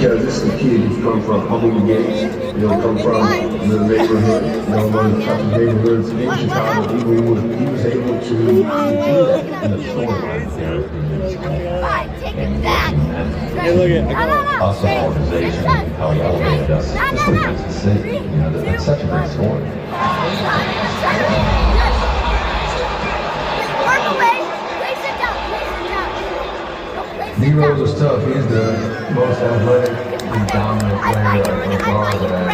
because this is a kid who's come from humble beginnings, come from the neighborhood, one of the toughest neighborhoods in Chicago. He was able to do that in the storyline. Hey, look at Awesome organization, how he elevated us. It's pretty nice to see. That's such a great story. DROSE is tough. He's the most athletic and dominant player of guard that I've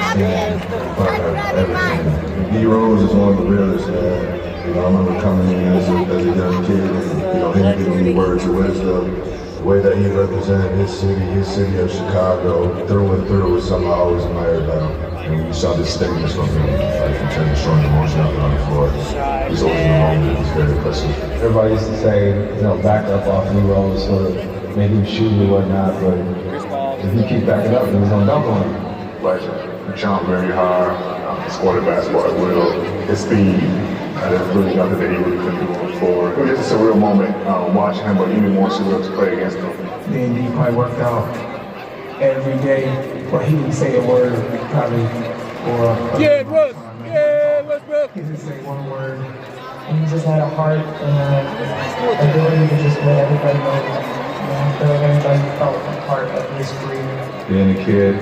seen, DROSE is one of the realest, man. I remember coming in as a young kid and, him giving me words of wisdom. The way that he represented his city of Chicago, through and through, was something I always admired about. And when you saw this statements from him, like in terms of showing emotion out on the floor, he's always in the moment. It's very impressive. Everybody used to say, back up off DROSE, sort of maybe shoot or whatnot, but if you keep backing up, then he's gonna dunk on you. Like, he jumped very hard, scored the basketball at will, his speed. That's really nothing that he really couldn't do on the floor. It was just a surreal moment watching him, but even more surreal to play against him. Me and D probably worked out every day, but he didn't say a word, probably, or... Yeah, Russ! Yeah, let's go! He didn't say one word. And he just had a heart and ability to just let everybody know that, I feel like everybody felt a part of his career. Being a kid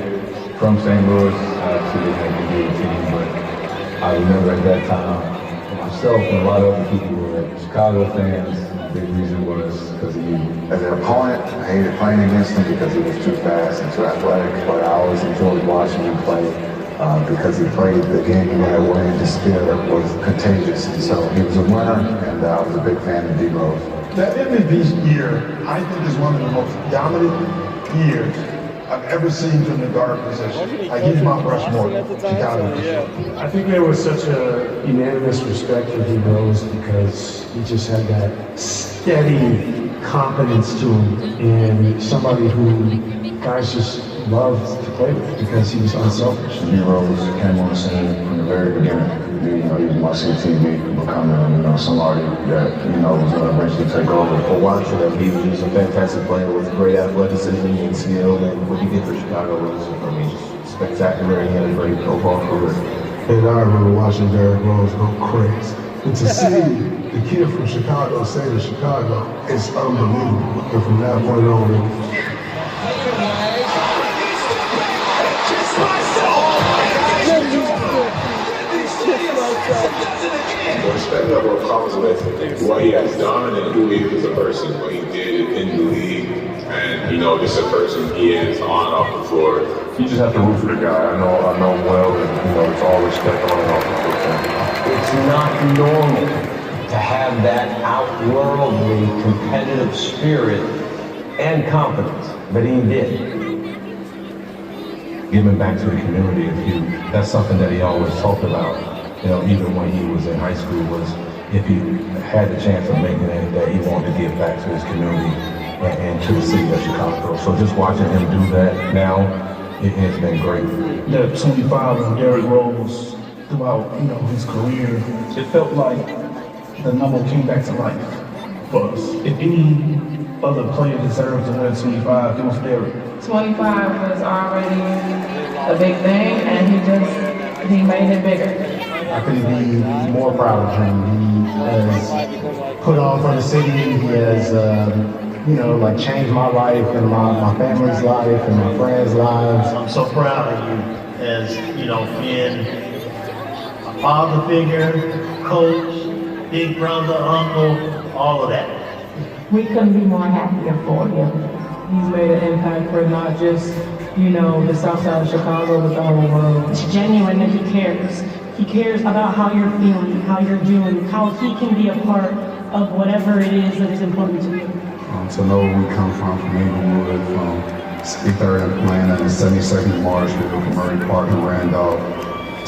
from St. Louis, obviously didn't have the NBA team, but I remember at that time, myself and a lot of other people were Chicago fans. The big reason was because of you. As an opponent, I hated playing against him because he was too fast and too athletic, but I always enjoyed watching him play because he played the game in that way and the spirit was contagious. And so he was a winner, and I was a big fan of DROSE. That MVP year, I think, is one of the most dominant years I've ever seen from the guard position. I give Mount Rushmore, Chicago. I think there was such a unanimous respect for DROSE because he just had that steady confidence to him, and somebody who guys just loved to play with because he was unselfish. DROSE came on the scene from the very beginning. He was watching TV, becoming somebody that was going to eventually take over. For watching him, he was just a fantastic player with great athleticism and skill, and what he did for Chicago was, just spectacular. He had a great overall career. And I remember watching Derrick go crazy. And to see the kid from Chicago say to Chicago, it's unbelievable. And from that point on, Respect level of compliment what he has done and who he is as a person, what he did in the league, and just a person he is on and off the floor. You just have to root for the guy. I know him well, and it's all respect on and off the floor. It's not normal to have that outworldly competitive spirit and confidence, but he did. Giving back to the community is huge. That's something that he always talked about. Even when he was in high school, was if he had the chance of making it, that he wanted to give back to his community and to the city of Chicago. So just watching him do that now, it has been great. The 25 of Derrick Rose throughout, his career, it felt like the number came back to life for us. If any other player deserved to win 25, it was Derrick. 25 was already a big thing, and he made it bigger. I couldn't be more proud of him. He has put on for the city. He has, changed my life and my family's life and my friends' lives. I'm so proud of you as, being a father figure, coach, big brother, uncle, all of that. We couldn't be more happier for you. He's made an impact for not just, the south side of Chicago, but the whole world. It's genuine that he cares. He cares about how you're feeling, how you're doing, how he can be a part of whatever it is that is important to you. To know where we come from Inglewood, from 63rd and Atlanta, and 72nd Marsh, from Murray Park and Randolph,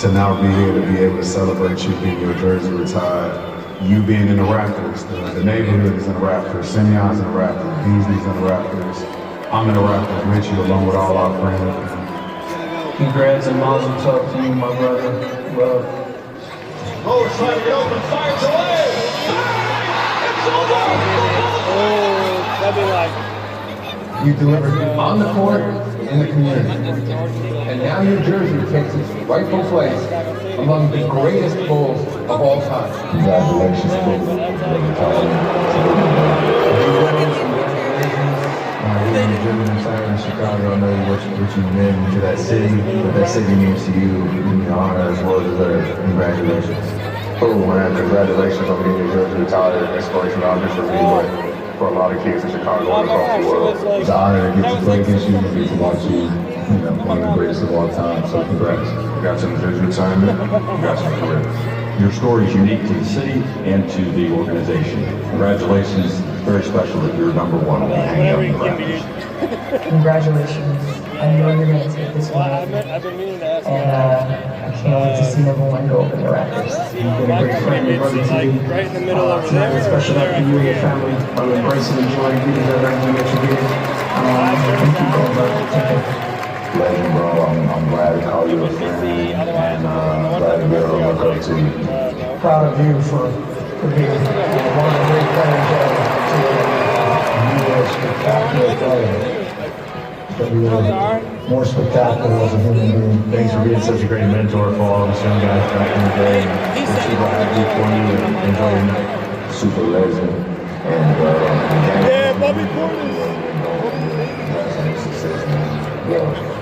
to now be here to be able to celebrate you getting your jersey retired, you being in the Raptors, the neighborhood is in the Raptors, Simeon's in the Raptors, Beasley's in the Raptors, I'm in the Raptors with you along with all our friends. Congrats and mazel tov to you, my brother. Love. Oh, trying to get open, fires away! It's over! Oh, that'd be like... You delivered On the court, in the community. And now your jersey takes its rightful place among the greatest Bulls of all time. Congratulations, Bulls. In Chicago, I know what you meant to that city, what that city means to you. Your honor is well deserved. Congratulations. Oh man, congratulations on getting your jersey retired. Inspiration not just for me, but for a lot of kids in Chicago and across the world. It's an honor to get to play against you and get to watch you, one of the greatest of all time. So congrats. Congrats on the jersey retirement. Congrats on the career. Your story is unique to the city and to the organization. Congratulations. Very special that you're number one on the hanging up in the Raptors. Congratulations. I know you're going to take this one. And I can't wait to see number one go up in the Raptors. You've been a great friend and brother to me. Right in the middle over Tonight there. is special night for you and your family. I'm embracing and enjoying you deserve everything that you get. And keep going, brother. Take care. Legend, bro. I'm glad to call you a friend, and glad to be able to look up to you. Proud of you for being one of the great players You were a spectacular player. But you were more spectacular as a human being. Thanks for being such a great mentor for all of us young guys back in the day. And we're super happy for you and enjoy your night. Super legend, and Yeah, Bobby Portis.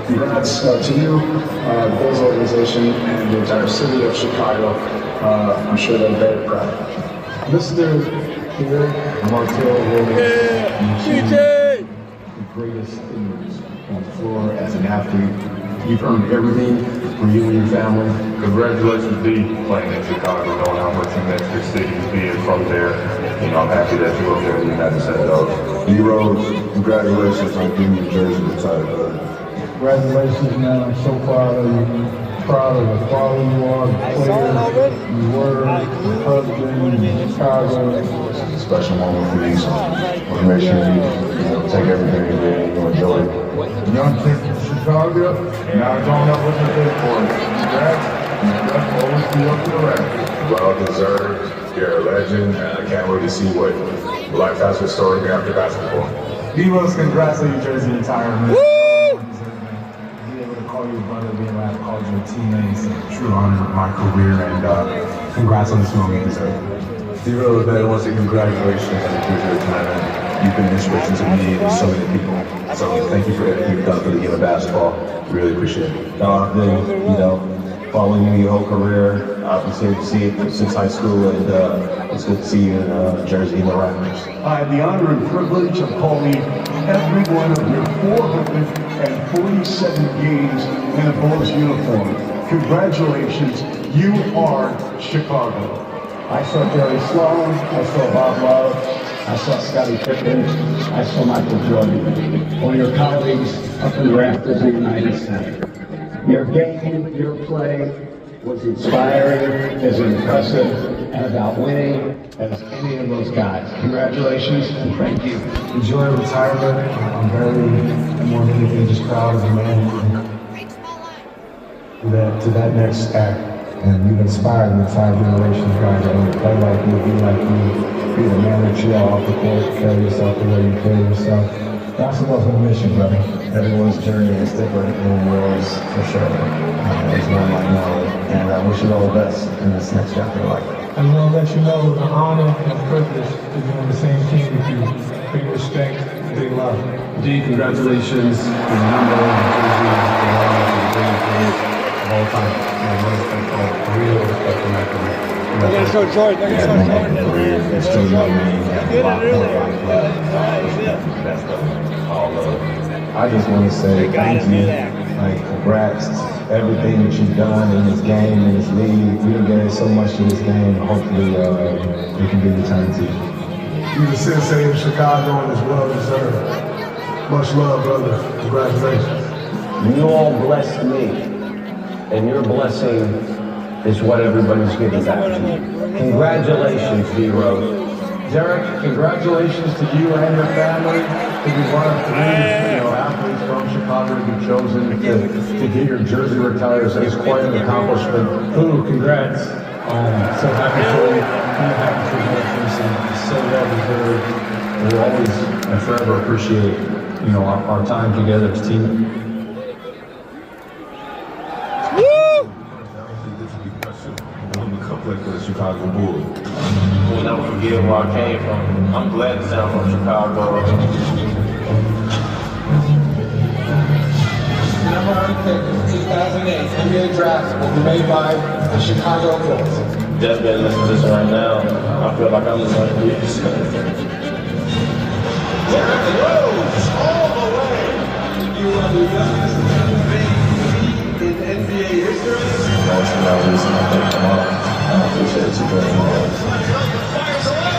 Congrats to you, the Bulls organization, and the entire city of Chicago. I'm sure they're very proud. Mr. Derrick Martell Williams, DJ! the greatest things on the floor as an athlete. You've earned everything for you and your family. congratulations, D, playing in Chicago, knowing how much you meant to the city, being from there. I'm happy that you're up there in the United States, though. D-Rose, congratulations on getting your jersey retired, brother. Congratulations, man. I'm so proud of you. Proud of the quality you are, the player you were, the husband in Chicago. This is a special moment for you, so I want to make sure you take everything you did and you enjoy it. Young kid from Chicago, now growing up with the big boys. Congrats, always be up to the record. Well deserved. You're a legend, and I can't wait to see what life has in store after basketball. D-Rose, congrats on your jersey retirement. Being able to call you a brother, being able to call you a teammate, it's a true honor of my career, and congrats on this moment, you deserve it. D-Rose, man, I want to say congratulations on your jersey retirement. You've been an inspiration to me and so many people. So thank you for everything you've done for the game of basketball. Really appreciate it. I've been, following you your whole career. I've been to see it since high school, and it's good to see you in Jersey and the Raptors. I have the honor and privilege of calling every one of your 447 games in a Bulls uniform. Congratulations, you are Chicago. I saw Jerry Sloan, I saw Bob Love, I saw Scottie Pippen, I saw Michael Jordan. All your colleagues up in the rafters in the United Center. Your game, your play was inspiring, as impressive, and about winning as any of those guys. Congratulations and thank you. Enjoy retirement. I'm more than anything just proud of the man to that next act. And you've inspired an entire generation of guys that want to play like you, be like you, be the man that you are off the court, carry yourself the way you carry yourself. Basketball's gonna miss you, brother. Everyone's journey is different than yours, for sure. There's no one like no, and I wish you all the best in this next chapter of life. I just want to let you know the honor and privilege to be on the same team with you. Big respect, big love. D, congratulations. The number one jersey of the greatest of all time. And real respect for my career. They're going to show Jordan. They're going to show Jordan. It's still young, man. You have a lot more life left. That's all love. I just want to say thank you. Like, congrats. Everything that you've done in this game, in this league. You have given so much to this game. Hopefully, it can be returned to you. You're the sensei of Chicago and it's well deserved. Much love, brother. Congratulations. You all blessed me, and your blessing is what everybody's giving back to you. Congratulations, D-Rose. Derrick, congratulations to you and your family to be one of three athletes from Chicago to be chosen to get your jersey retired. It's quite an accomplishment. Congrats. So happy for you. I'm happy for you. So well deserved. We'll always and forever appreciate our time together as team. Chicago Bull. We'll never forget where I came from. I'm glad to say I'm from Chicago. Number one pick of 2008 NBA draft will be made by the Chicago Bulls. Just better listen to this right now. I feel like I'm listening to this. Derrick Rose all the way. You are the youngest MVP in NBA history. Most of our reason I think come on. I appreciate you very much. Fires away.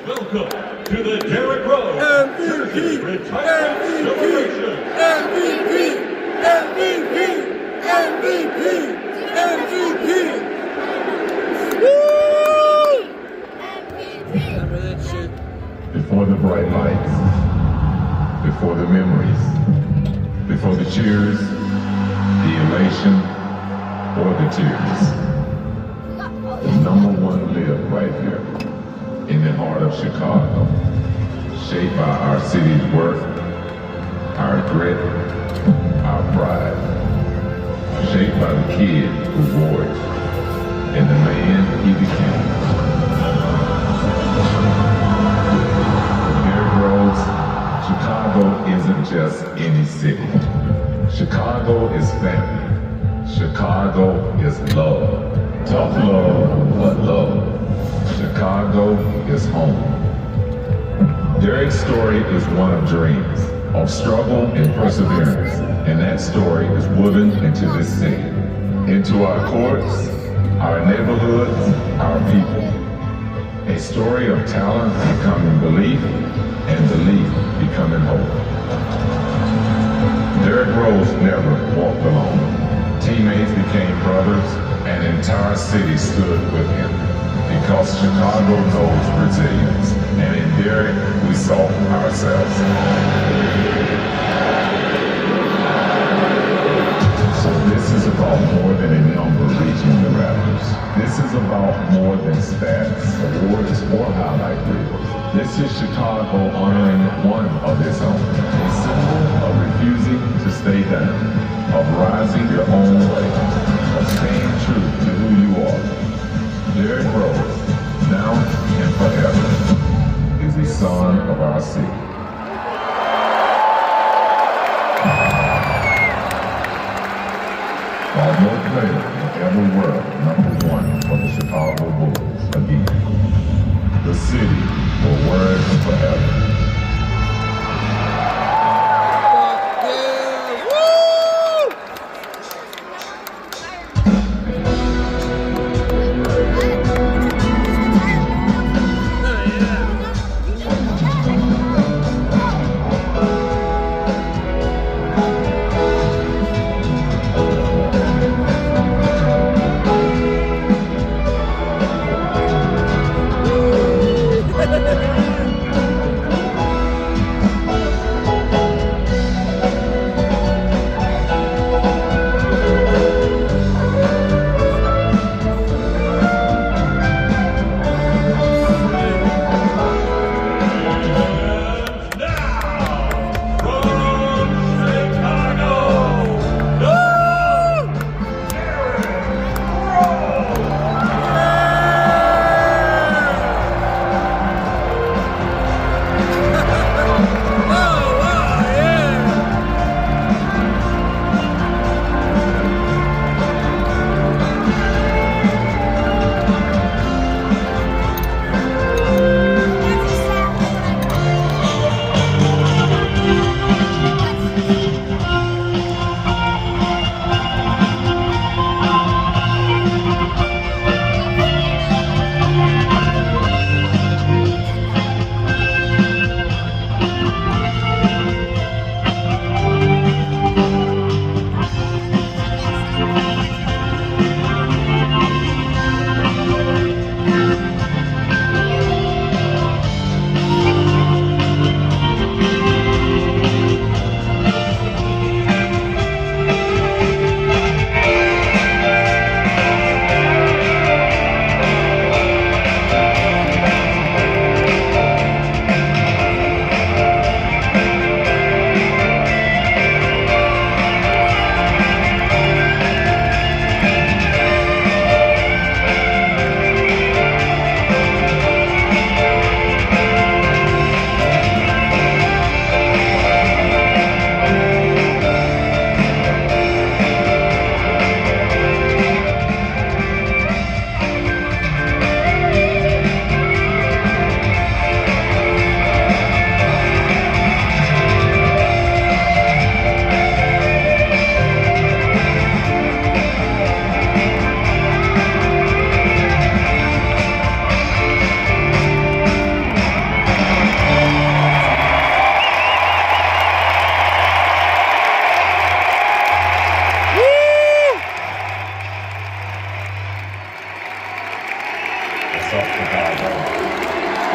Welcome to the Derrick Rose Jersey Retirement Celebration. Before the bright lights, before the memories, before the cheers, the elation, or the tears. The number one live right here in the heart of Chicago, shaped by our city's work, our grit, our pride, shaped by the kid who wore it, and the man he became. Derrick Rose, Chicago isn't just any city. Chicago is family. Chicago is love. Tough love, but love. Chicago is home. Derrick's story is one of dreams, of struggle and perseverance, and that story is woven into this city, into our courts, our neighborhoods, our people. A story of talent becoming belief, and belief becoming hope. Derrick Rose never walked alone. Teammates became brothers, and an entire city stood with him. Because Chicago knows resilience, and in Derrick we saw ourselves. So this about more than a number reaching the Raptors. This is about more than stats, awards, or highlight reels. This is Chicago honoring one of its own, a symbol of refusing to stay down, of rising your own way, of staying true to who you are. Derrick Rose, now and forever, is a son of our city. While no player will ever wear #1 for the Chicago Bulls again, the city will wear it forever.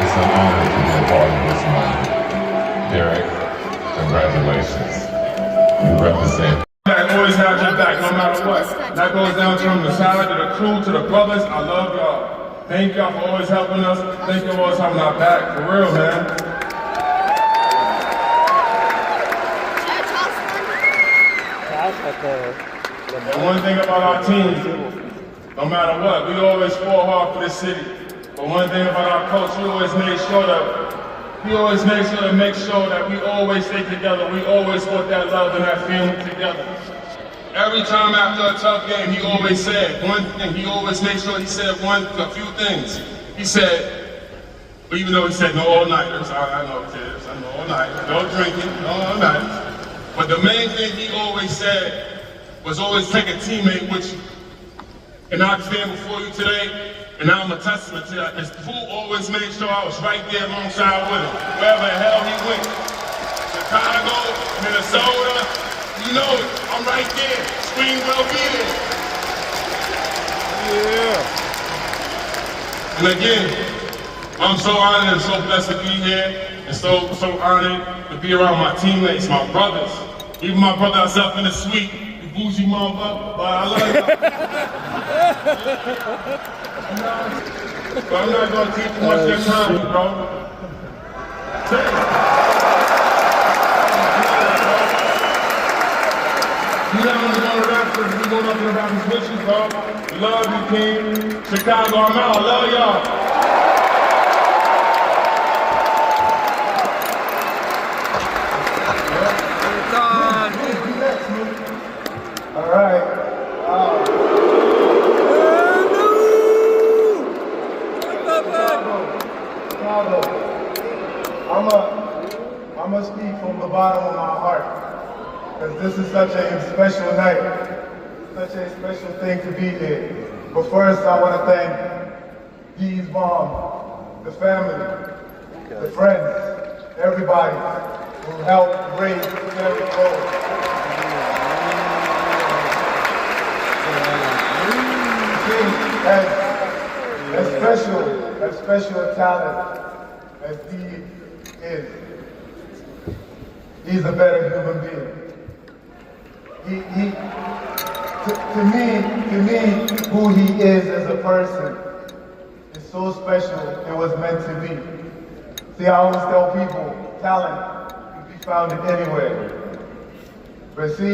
It's an honor to be a part of this moment. Derrick, congratulations. You represent. I always have your back, no matter what. That goes down from the side to the crew, to the brothers. I love y'all. Thank y'all for always helping us. Thank you for always having our back. For real, man. And one thing about our team, no matter what, we always fall hard for this city. But one thing about our coach, he always made sure that we always stay together. We always put that love and that feeling together. Every time after a tough game, he always said one thing. He always made sure he said a few things. He said, even though he said no all-nighters, I know kids, I know all night, no drinking, no all night. But the main thing he always said was always take a teammate with you. And I stand before you today, and I'm a testament to that. This fool always made sure I was right there alongside with him, wherever the hell he went. Chicago, Minnesota, you know it. I'm right there. Scream will be there. Yeah. And again, I'm so honored and so blessed to be here, and so honored to be around my teammates, my brothers. Even my brother that's up in the suite, we bougie motherfucker, but I love y'all. But I'm not gonna take too much of your time, bro. You know I'm going to rap this. We going up in the rappers with you, bro. Love you, King. Chicago, I'm out. Love y'all. All right. Chicago. I'm gonna speak from the bottom of my heart, because this is such a special night, such a special thing to be here. But first, I want to thank Dee's mom, the family, the friends, everybody who helped raise Derrick Rose. As special a talent as Dee is, he's a better human being. To me, who he is as a person is so special, it was meant to be. See, I always tell people, talent can be found anywhere. But see,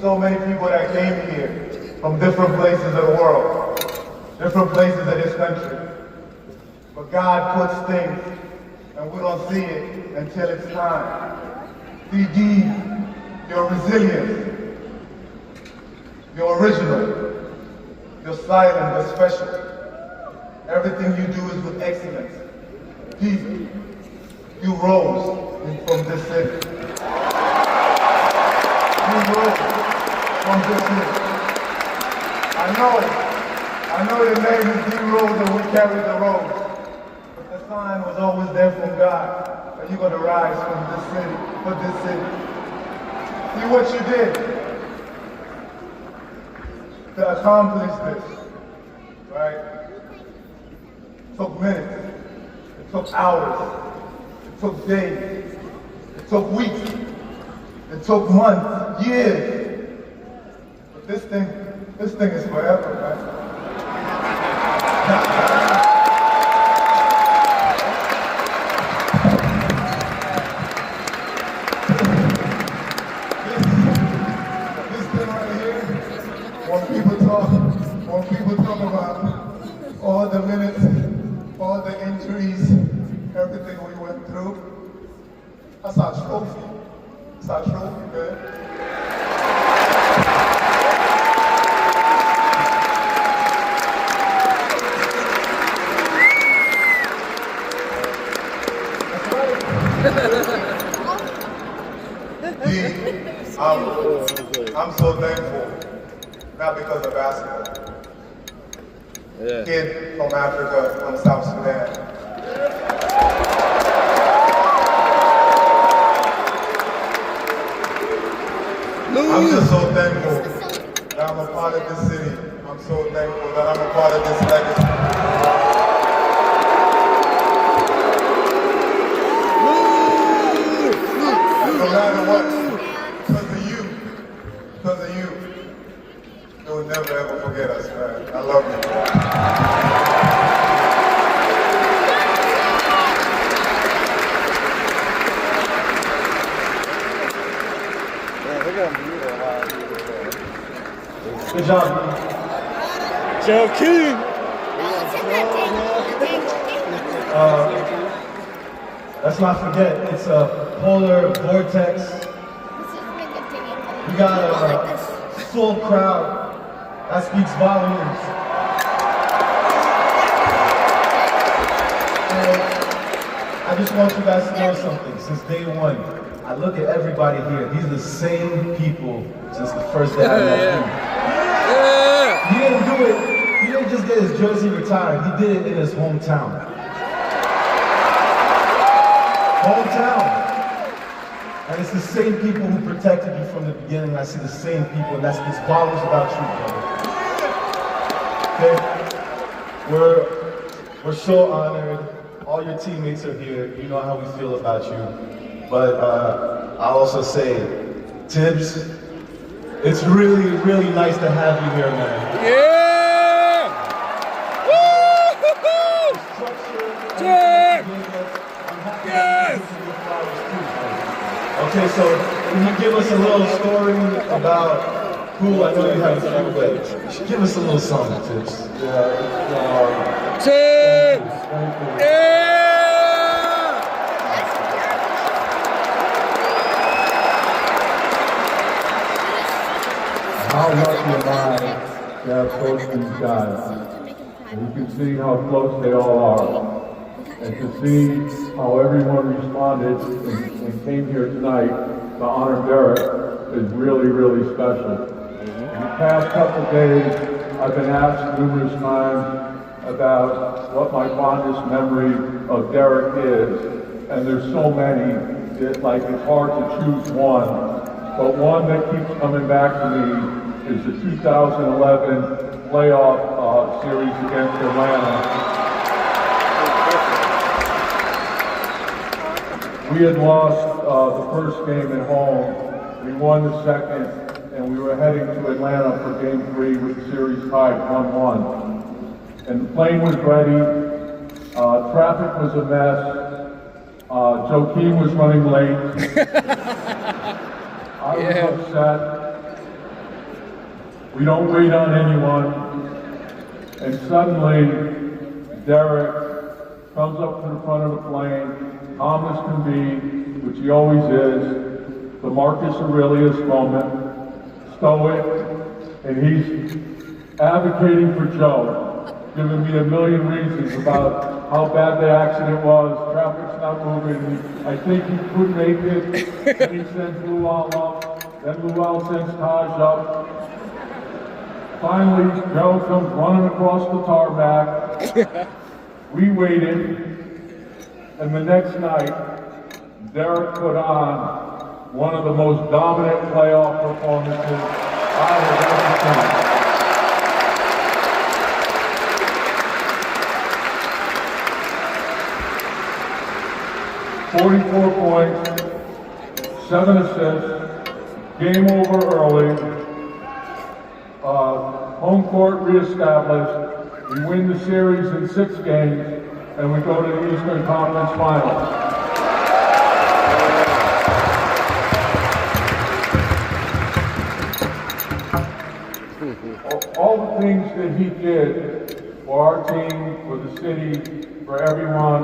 so many people that came here from different places of the world, different places of this country. But God puts things, and we don't see it until it's time. See, Dee, you're resilient, you're original, you're silent, you're special. Everything you do is with excellence. Dee, you rose from this city. You rose from this city. I know your name is D Rose and we carry the rose. But the sign was always there from God. And you're gonna rise from this city, for this city. See what you did to accomplish this, right? It took minutes, it took hours, it took days, it took weeks, it took months, years. But this thing is forever, right? This thing right here, when people talk about all the minutes, all the injuries, everything we went through, that's our trophy. That's our trophy, man. I'm so thankful, not because of basketball. Kid from Africa, from South Sudan. I'm just so thankful that I'm a part of this city. I'm so thankful that I'm a part of this legacy. No matter what, because of you, you'll never ever forget us, man. I love you. Good job. Joe King. Let's not forget, it's a polar vortex. We got a full crowd. That speaks volumes. And I just want you guys to know something. Since day one, I look at everybody here. These are the same people since the first day I met you. He didn't do it. He didn't just get his jersey retired. He did it in his hometown. And it's the same people who protected you from the beginning. I see the same people, and that speaks volumes about you, brother. Okay? We're so honored. All your teammates are here. You know how we feel about you. But I'll also say, Tibbs, It's really, really nice to have you here, man. Yeah! Woo! Derrick! Yes! Okay, so can you give us a little story about who I know you have a few with? Give us a little song, Tips. Tips! Yeah! How lucky am I to have coached these guys? And you can see how close they all are. And to see how everyone responded and came here tonight to honor Derrick is really, really special. In the past couple of days, I've been asked numerous times about what my fondest memory of Derrick is. And there's so many, that like it's hard to choose one. But one that keeps coming back to me is the 2011 playoff series against Atlanta. We had lost the first game at home. We won the second, and we were heading to Atlanta for game 3 with the series tied 1-1. And the plane was ready. Traffic was a mess. Joe Keane was running late. I was upset. We don't wait on anyone. And suddenly, Derrick comes up to the front of the plane, calm as can be, which he always is, the Marcus Aurelius moment, stoic, and he's advocating for Joe, giving me a million reasons about how bad the accident was, traffic's not moving, I think he could make it, and he sends Luau up, then Luau sends Taj up. Finally, Joe comes running across the tarmac. We waited, and the next night, Derrick put on one of the most dominant playoff performances I have ever seen. 44 points, 7 assists, game over early. Home court reestablished. We win the series in 6 games, and we go to the Eastern Conference Finals. All the things that he did for our team, for the city, for everyone,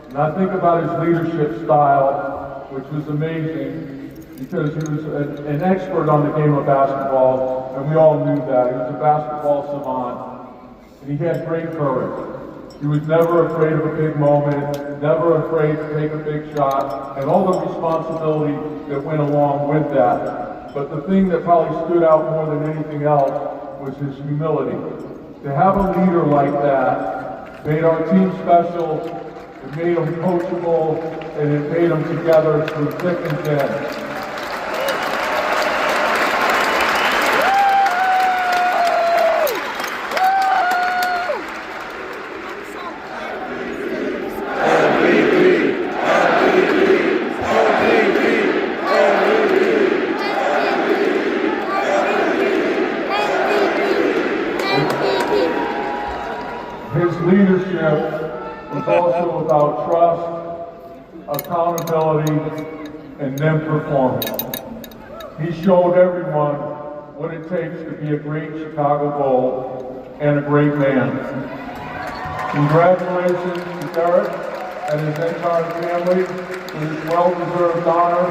and I think about his leadership style, which was amazing, because he was an expert on the game of basketball, and we all knew that. He was a basketball savant, and he had great courage. He was never afraid of a big moment, never afraid to take a big shot, and all the responsibility that went along with that. But the thing that probably stood out more than anything else was his humility. To have a leader like that made our team special, it made them coachable, and it made them together through thick and thin. His leadership was also about trust, accountability, and then performance. He showed everyone what it takes to be a great Chicago Bull and a great man. Congratulations to Derrick and his entire family for this well-deserved honor.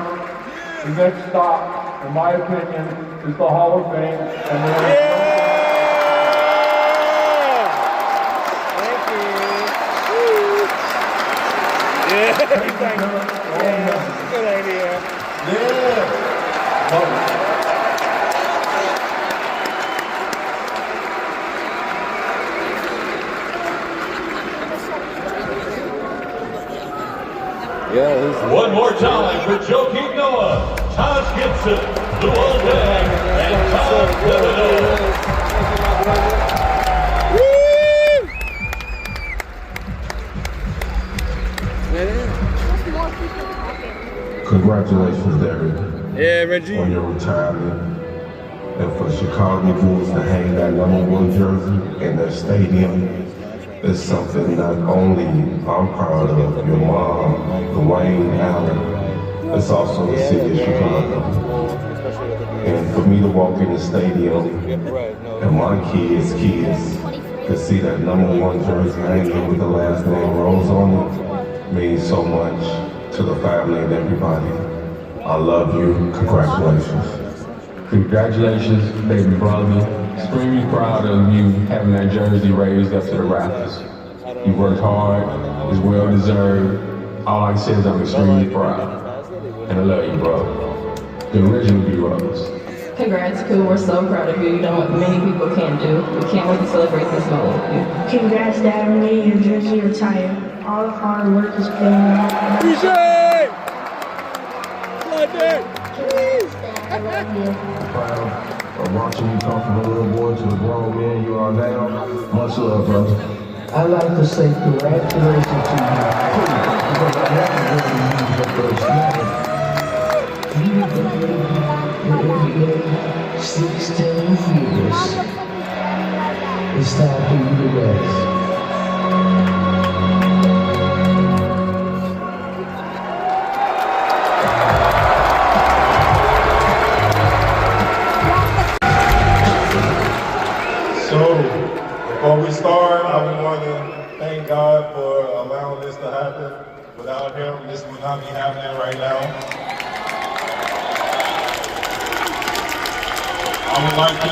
The next stop, in my opinion, is the Hall of Fame, and there is Yeah, good idea. Yeah. One more time for Joe Keane Noah, Taj Gibson, Luol Deng, and Tom Thibodeau. Congratulations, Derrick. Yeah, Reggie. On your retirement. and for Chicago Bulls to hang that #1 jersey in their stadium is something not only I'm proud of, your mom, Dwayne Allen, it's also the city of Chicago. And for me to walk in the stadium and my kids to see that #1 jersey hanging with the last name Rose on it means so much to the family and everybody. I love you. Congratulations. Congratulations, baby brother. Extremely proud of you having that jersey raised up to the rafters. You worked hard, it's well deserved. All I can say is I'm extremely proud. And I love you, bro. The original DROSE. Congrats, Cool. We're so proud of you. You know what many people can't do. We can't wait to celebrate this moment with you. Congrats, Dad. We made your jersey retired. All the hard work is paying off. Appreciate! London! I love you. Proud of watching you come from a little boy to the grown man you are now. Much love, brother. I'd like to say congratulations to you, because I haven't really used your first name. You've been in the NBA 16 years. It's time for you to rest. So, before we start, I want to thank God for allowing this to happen. Without him, this would not be happening right now. I would like to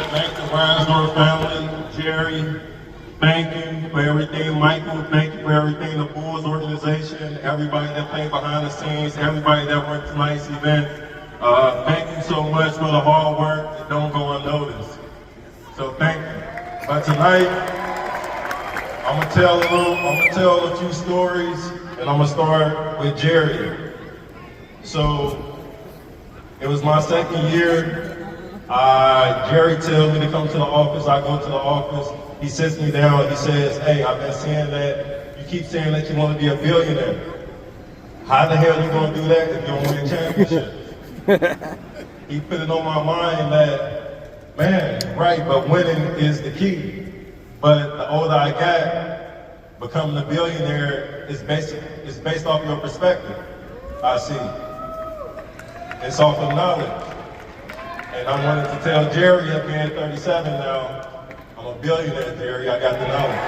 thank the Rasdorf family, Jerry, thank you for everything. Michael, thank you for everything. The Bulls organization, everybody that played behind the scenes, everybody that worked tonight's event. Thank you so much for the hard work that don't go unnoticed. So thank you. But tonight, I'm gonna tell a few stories, and I'm gonna start with Jerry. So it was my second year. Jerry tells me to come to the office. I go to the office. He sits me down and he says, "Hey, I've been saying that you keep saying that you want to be a billionaire. How the hell are you gonna do that if you don't win a championship?" He put it on my mind that, man, right, but winning is the key. But the older I got, becoming a billionaire is based off your perspective. I see. It's off of knowledge. And I wanted to tell Jerry, at being 37 now, I'm a billionaire, Jerry. I got the knowledge.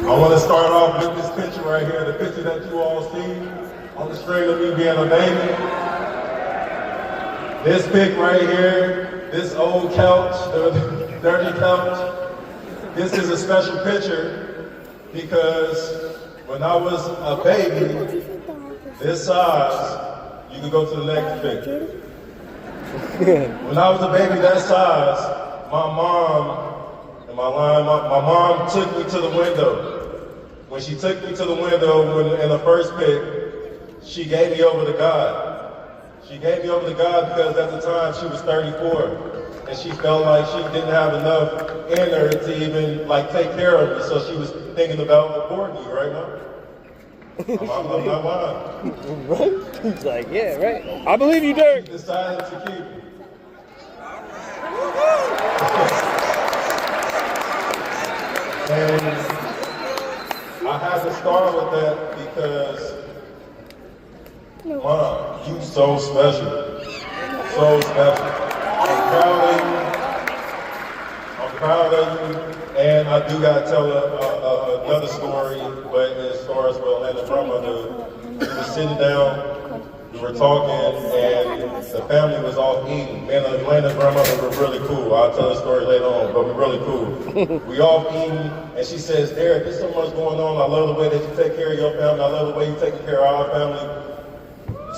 I want to start off with this picture right here, the picture that you all see on the screen of me being a baby. This pic right here, this old couch, the dirty couch, this is a special picture because when I was a baby, this size, you can go to the next picture. When I was a baby that size, my mom took me to the window. When she took me to the window in the first pic, she gave me over to God. She gave me over to God because at the time she was 34 and she felt like she didn't have enough in her to even take care of me. So she was thinking about aborting me, right, Mom? I'm not lying. Right? He's like, yeah, right. I believe you, Derrick. She decided to keep me. And I had to start with that because, Mom, you so special. So special. I'm proud of you. And I do got to tell another story, but as far as Atlanta's grandmother, we were sitting down, we were talking, and the family was off eating. Me and Atlanta's grandmother were really cool. I'll tell the story later on, but we're really cool. We off eating, and she says, "Derrick, there's so much going on. I love the way that you take care of your family. I love the way you take care of our family.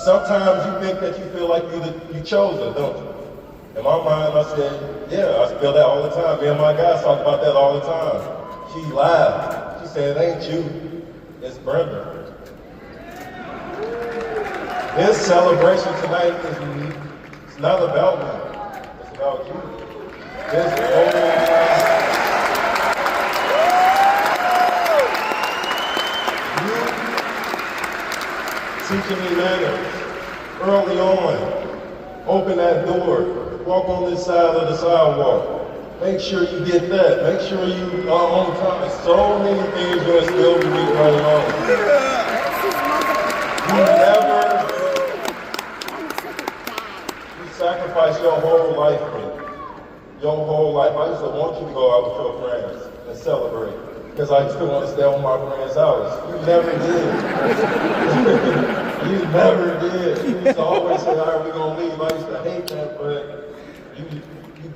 Sometimes you think that you feel like you chose it, don't you?" In my mind, I said, "Yeah, I feel that all the time. Me and my guys talk about that all the time." She laughed. She said, "It ain't you, it's Brenda." This celebration tonight it's not about me. It's about you. This whole early on. Open that door. Walk on this side of the sidewalk. Make sure you get that. Make sure you are on time. So many things you're still with me right now. You sacrifice your whole life for me. Your whole life. I used to want you to go out with your friends and celebrate. Because I used to want to stay on my friend's house. You never did. You never did. You used to always say, all right, we're going to leave. I used to hate that, but you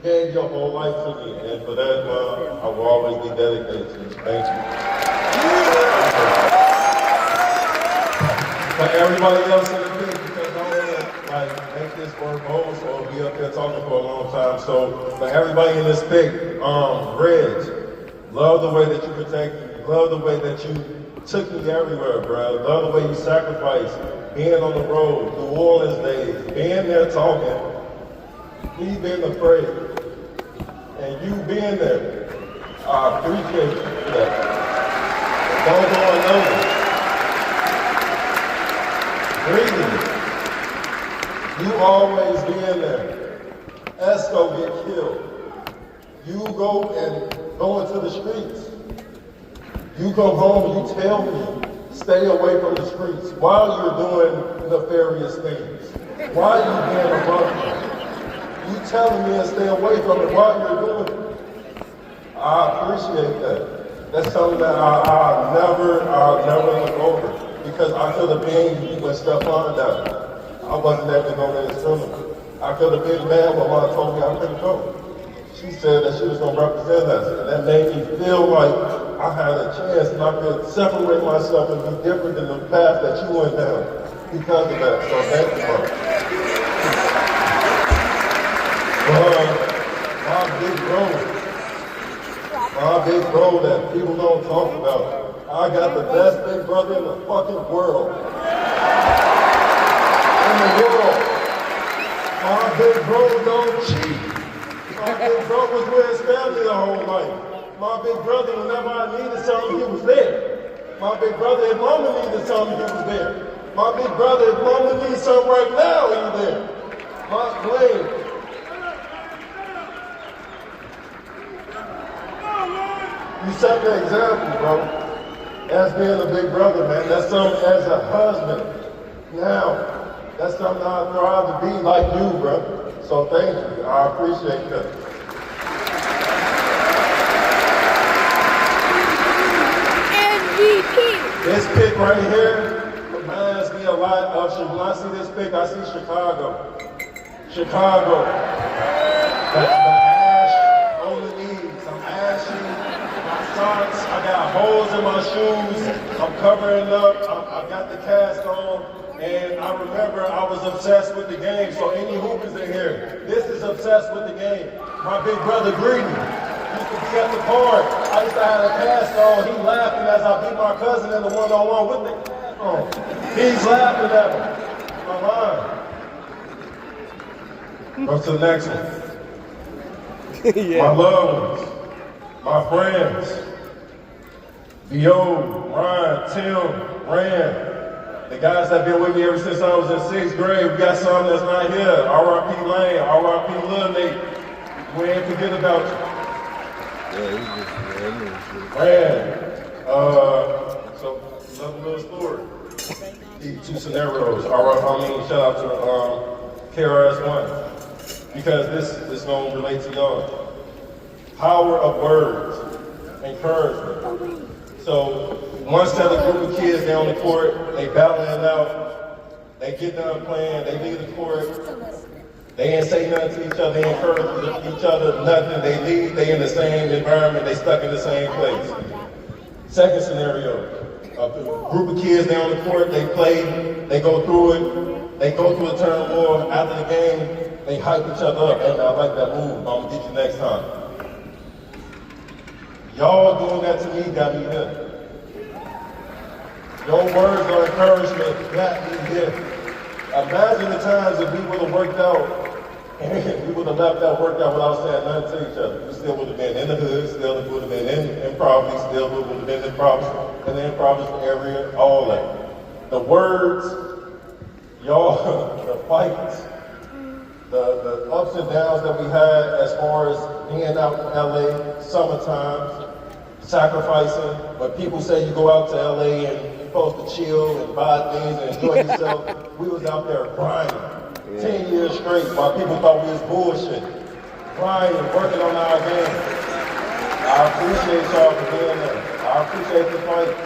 gave your whole life to me. And for that, I will always be dedicated to you. Thank you. For everybody else in the pit, because I don't want to make this verbose or be up here talking for a long time. So for everybody in this pit, Reg, love the way that you protected me. Love the way that you took me everywhere, bro. Love the way you sacrificed. Being on the road, New Orleans days, being there talking, me being afraid, and you being there. I appreciate you for that. Don't go unnoticed. Breathing. You always being there. Esco get killed. You go and go into the streets. You come home, you tell me, stay away from the streets while you're doing nefarious things. While you're being a bugger. You telling me to stay away from it while you're doing it. I appreciate that. That's something that I'll never look over. Because I could have been when Stephon died. I wasn't able to go to his funeral. I could have been mad when Mom told me I couldn't go. She said that she was going to represent us, and that made me feel like I had a chance and I could separate myself and be different than the path that you went down because of that. So thank you, Mom. My big bro that people don't talk about. I got the best big brother in the fucking world. In the world. My big bro don't cheat. My big bro was with his family the whole life. My big brother, whenever I needed something, he was there. My big brother, if mama needed something, he was there. My big brother, if mama needs something right now, he was there. My blame. You set the example, bro. As being a big brother, man. That's something as a husband. Now, that's something I thrive to be like you, bro. So thank you. I appreciate that. MVP. This pick right here reminds me a lot of, when I see this pick, I see Chicago. Chicago. The ash on the knees. I'm ashy. My socks. I got holes in my shoes. I'm covering up. I got the cast on. And I remember I was obsessed with the game, so any hoopers in here, this is obsessed with the game. My big brother Greedy used to be at the park. I used to have a cast on. He laughing as I beat my cousin in the one-on-one with the cast on. He's laughing at me. My line. Go to the next one. Yeah. My loved ones, my friends, B.O., Ryan, Tim, Rand. The guys that have been with me ever since I was in 6th grade, we got some that's not here. R.I.P. Lane, R.I.P. Lil Nate. We ain't forget about you. Man, so another little story. These two scenarios. Shout out to KRS-One. Because this is going to relate to y'all. Power of words, encouragement. So, one set of group of kids down the court, they battling it out, they get done playing, they leave the court, they ain't say nothing to each other, they encourage each other, nothing, they leave, they in the same environment, they stuck in the same place. Second scenario, a group of kids down the court, they play, they go through it, they go through a turn of war, after the game, they hype each other up, and I like that move, I'm gonna get you next time. Y'all doing that to me got me here. Your words of encouragement got me here. Imagine the times if we would have worked out, and we would have left that workout without saying nothing to each other. We still would have been in the hood, still would have been in Providence, still would have been in the Providence area, all that. The words, y'all, the fights, the ups and downs that we had as far as being out in LA, summertime, sacrificing. When people say you go out to LA and you're supposed to chill and buy things and enjoy yourself, we was out there grinding 10 years straight while people thought we was bullshit. Grinding, working on our game. I appreciate y'all for being there. I appreciate the fights.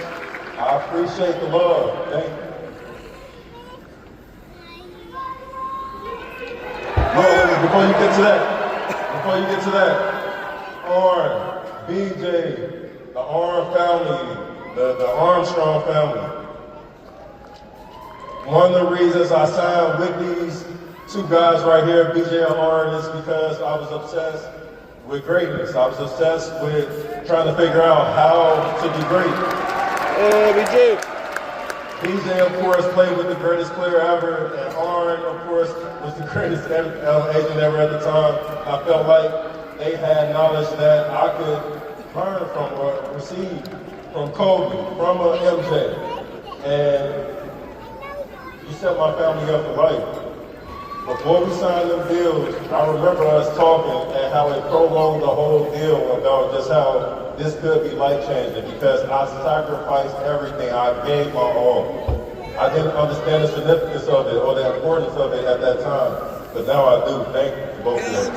I appreciate the love. Thank you. Before you get to that, Arn, BJ, the Arn family, the Armstrong family. One of the reasons I signed with these two guys right here, BJ and Arn, is because I was obsessed with greatness. I was obsessed with trying to figure out how to be great. BJ, of course, played with the greatest player ever, and Arn, of course, was the greatest agent ever at the time. I felt like they had knowledge that I could learn from or receive from Kobe, from MJ. And you set my family up for life. Before we signed them deals, I remember us talking and how it prolonged the whole deal about just how this could be life-changing because I sacrificed everything. I gave my all. I didn't understand the significance of it or the importance of it at that time, but now I do. Thank you to both of them.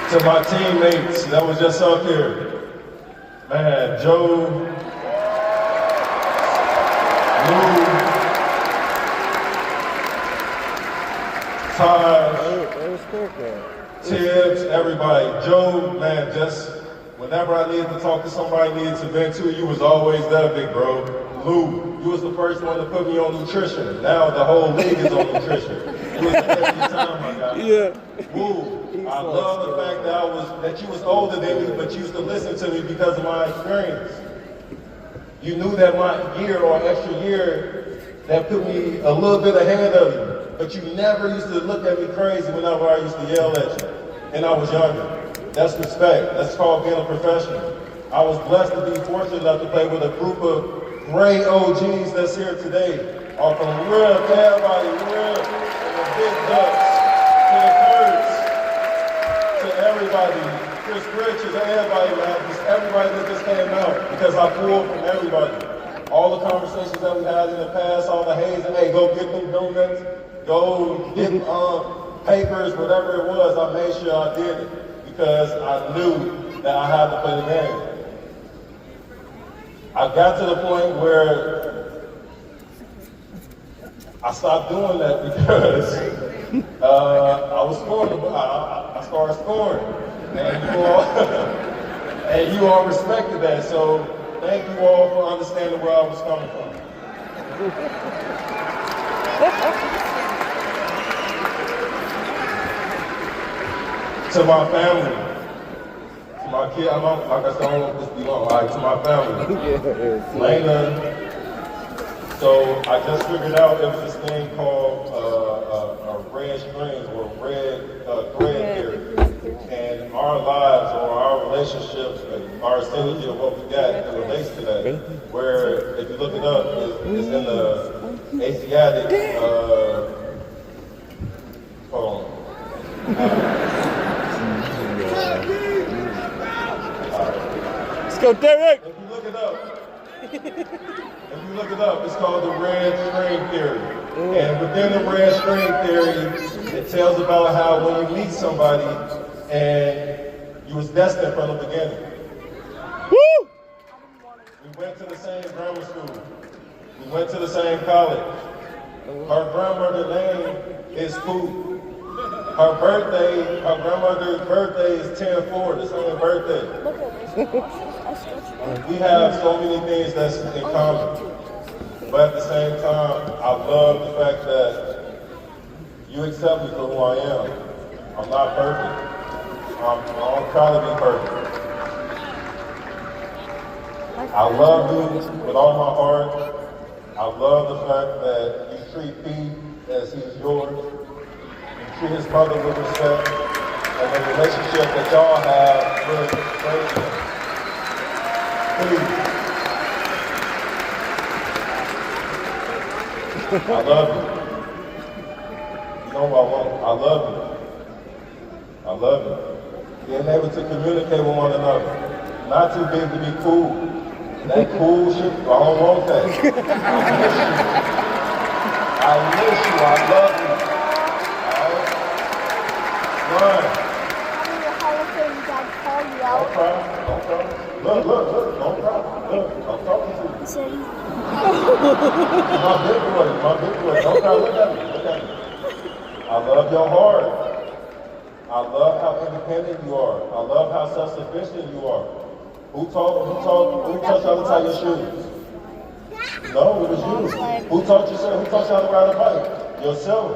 To my teammates that was just up here, man, Joe, Lou, Taj, Tibbs, everybody. Joe, man, just whenever I needed to talk to somebody, needed to vent to, you was always there, big bro. Lou, you was the first one to put me on nutrition. Now the whole league is on nutrition. You was every time, my guy. Yeah. Woo. I love the fact that you was older than me, but you used to listen to me because of my experience. You knew that my year or extra year that put me a little bit ahead of you. But you never used to look at me crazy whenever I used to yell at you. And I was younger. That's respect. That's called being a professional. I was blessed to be fortunate enough to play with a group of great OGs that's here today. All from real to everybody, real, from the big ducks to the birds, to everybody, Chris Richards, everybody, man, just everybody that just came out because I pulled from everybody. All the conversations that we had in the past, all the haze, and hey, go get them donuts, go get papers, whatever it was, I made sure I did it because I knew that I had to play the game. I got to the point where I stopped doing that because I was scoring. I started scoring, and you all respected that. So thank you all for understanding where I was coming from. To my family, to my kid, like I said, I don't want this to be long. All right, to my family, Lena. So I just figured out there was this thing called a red string or red thread here, and our lives or our relationships, our synergy of what we got, it relates to that. Where if you look it up, it's in the Asiatic. Hold on. Let's go, Derrick! If you look it up, it's called the red string theory. And within the red string theory, it tells about how when you meet somebody and you was destined from the beginning. Woo! We went to the same grammar school. We went to the same college. Her grandmother's name is Pooh. Her grandmother's birthday is 10/4, the same birthday. We have so many things that's in common. But at the same time, I love the fact that you accept me for who I am. I'm not perfect. I'm trying to be perfect. I love you with all my heart. I love the fact that you treat me as he's yours. Treat his mother with respect, and the relationship that y'all have with please I love you. You know what I want? I love you. I love you. Being able to communicate with one another. Not too big to be cool. That cool shit, I don't want that. I miss you. I love you. Alright? Don't cry. Don't cry. Look. Don't cry. Look, I'm talking to you. My big boy. Don't cry. Look at me. I love your heart. I love how independent you are. I love how self-sufficient you are. Who taught you how to tie your shoes? No, it was you. Who taught you how to ride a bike? Yourself.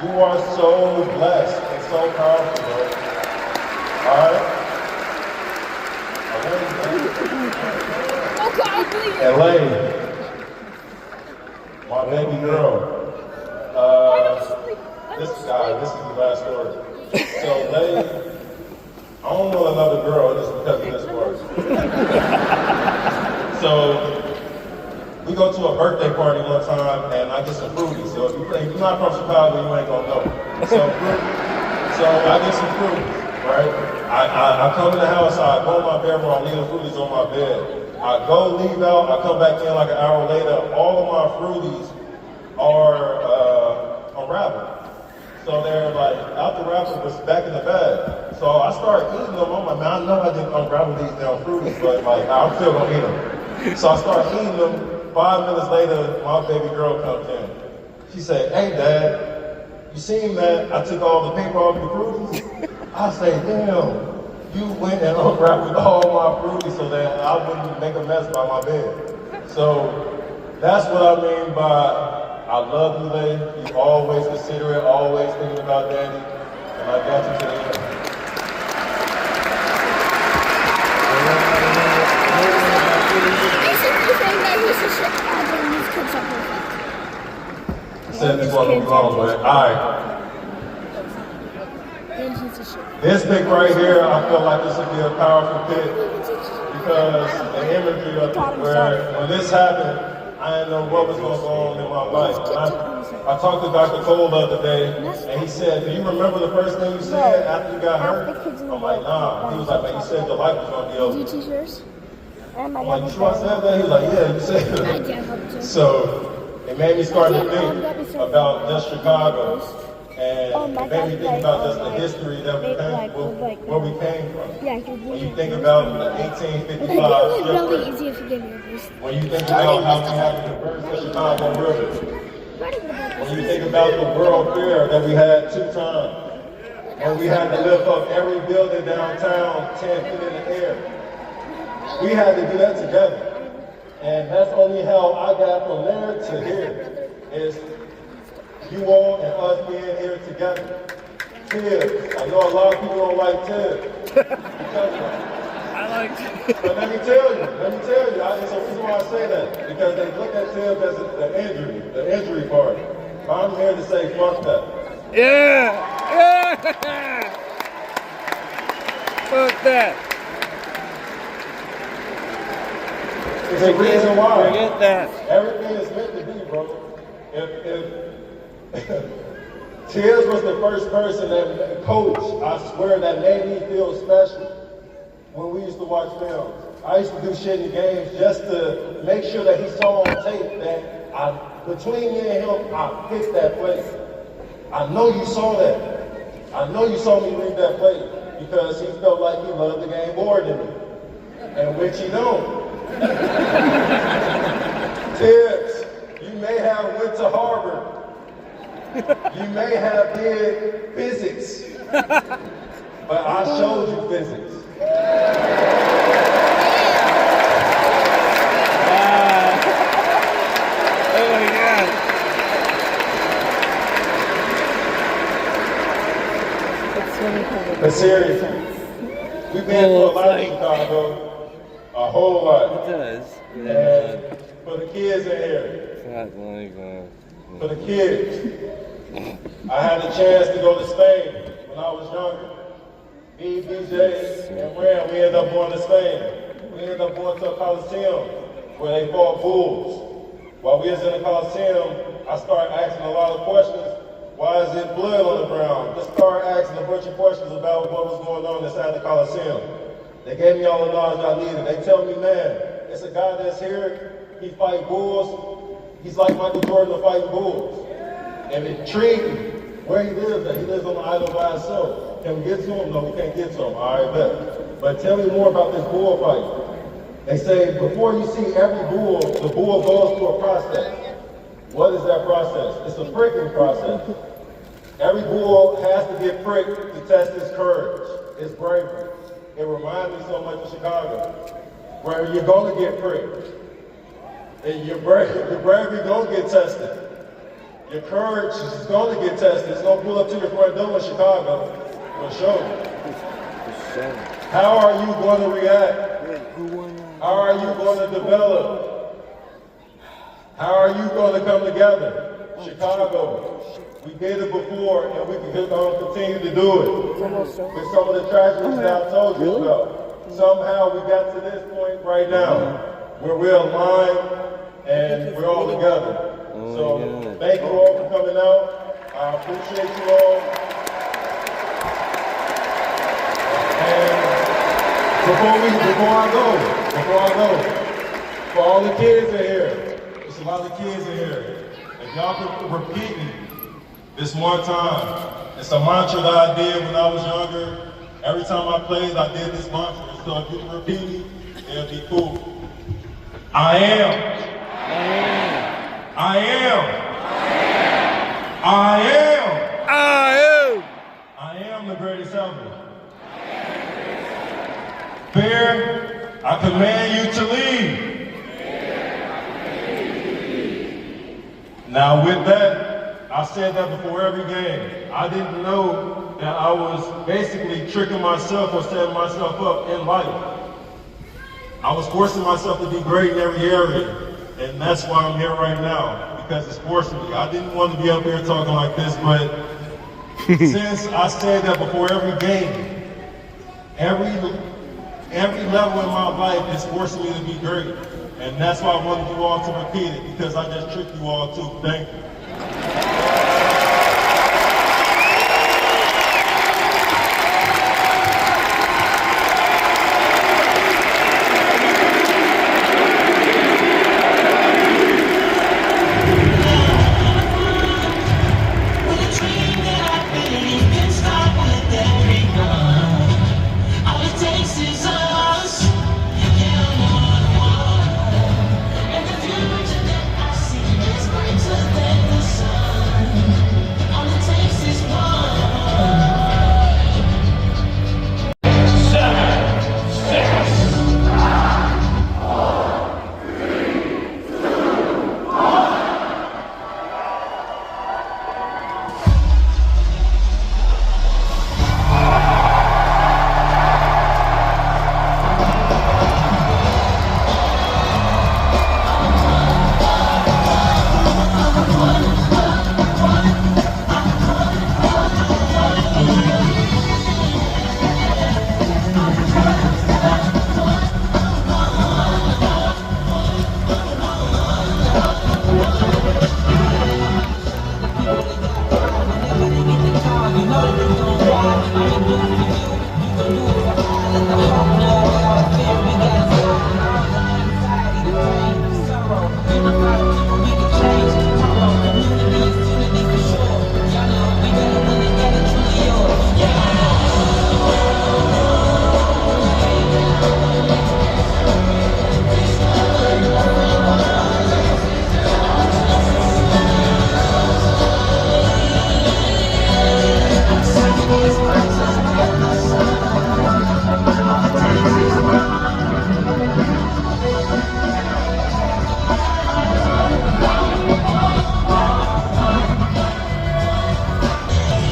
You are so blessed and so powerful, bro. Alright? LA, my baby girl. This is the last story. So I don't want another girl just because of this word. So we go to a birthday party one time and I get some fruities. So if you're not from Chicago, you ain't gonna know. So I get some fruities, right? I come in the house, I go in my bedroom, I leave the fruities on my bed. I go leave out, I come back in like an hour later, all of my fruities are unraveled. So they're like, out the wrapper was back in the bag. So I started eating them. I'm like, man, I know I didn't unravel these damn fruities, but like, I'm still gonna eat them. So I started eating them. 5 minutes later, my baby girl comes in. She said, hey Dad, you seen that I took all the paper off your fruities? I say, damn, you went and unwrapped all my fruities so that I wouldn't make a mess by my bed. So that's what I mean by I love you, Lay. You always considerate, always thinking about Daddy, and I got you to the end. I said this one was wrong, but alright. This pick right here, I feel like this would be a powerful pick because the imagery of it, where when this happened, I didn't know what was going on in my life. I talked to Dr. Cole the other day, and he said, do you remember the first thing you said after you got hurt? I'm like, nah. He was like, man, you said your life was going to be over. I'm like, you sure I said that? He was like, yeah, you said that. So it made me start to think about just Chicago. And it made me think about just the history that we came, where we came from. When you think about the 1855 shipwreck, when you think about how we had to diverse the Chicago River, when you think about the World Fair that we had 2 times, when we had to lift up every building downtown 10 feet in the air, we had to do that together. And that's only how I got from there to here, is you all and us being here together. Tibbs. I know a lot of people don't like Tibbs. I like Tibbs. But let me tell you, it's the reason why I say that. Because they look at Tibbs as the injury part. I'm here to say, fuck that. Yeah! Fuck that. It's a reason why. Forget that. Everything is meant to be, bro. If Tibbs was the first person that coach, I swear, that made me feel special when we used to watch films. I used to do shit in games just to make sure that he saw on tape that between me and him, I picked that play. I know you saw that. I know you saw me read that play because he felt like he loved the game more than me. And which he don't. Tibbs, you may have went to Harvard. You may have did physics. But I showed you physics. Oh my God. But seriously, we've been through a lot in Chicago, a whole lot. It does. And for the kids in here, for the kids, I had a chance to go to Spain when I was younger. Me, BJ, and Ram, we ended up going to Spain. We ended up going to a Coliseum where they fought bulls. while we was in the Coliseum, I started asking a lot of questions. Why is it blood on the ground? Just started asking a bunch of questions about what was going on inside the Coliseum. They gave me all the knowledge I needed. They tell me, man, it's a guy that's here, he fight bulls. He's like Michael Jordan of fighting bulls. And it intrigued me where he lives at. He lives on the island by himself. Can we get to him? No, we can't get to him. All right, bet. But tell me more about this bull fight. They say before you see every bull, the bull goes through a process. What is that process? It's a pricking process. Every bull has to get pricked to test his courage, his bravery. It reminds me so much of Chicago, where you're going to get pricked. And your bravery going to get tested. Your courage is going to get tested. It's going to pull up to your front door in Chicago. For sure. How are you going to react? How are you going to develop? How are you going to come together? Chicago, we did it before and we can continue to do it. With some of the tragedies that I told you about. Somehow we got to this point right now where we're aligned and we're all together. So thank you all for coming out. I appreciate you all. And before I go, for all the kids in here, there's a lot of kids in here. If y'all could repeat me this one time. It's a mantra that I did when I was younger. Every time I played, I did this mantra. So if you can repeat it, it'll be cool. I am. I am. I am. I am. I am the greatest ever. Bear, I command you to leave. Now with that, I said that before every game. I didn't know that I was basically tricking myself or setting myself up in life. I was forcing myself to be great in every area. And that's why I'm here right now, because it's forcing me. I didn't want to be up here talking like this, but since I said that before every game, every level in my life is forcing me to be great. And that's why I wanted you all to repeat it, because I just tricked you all too. Thank you.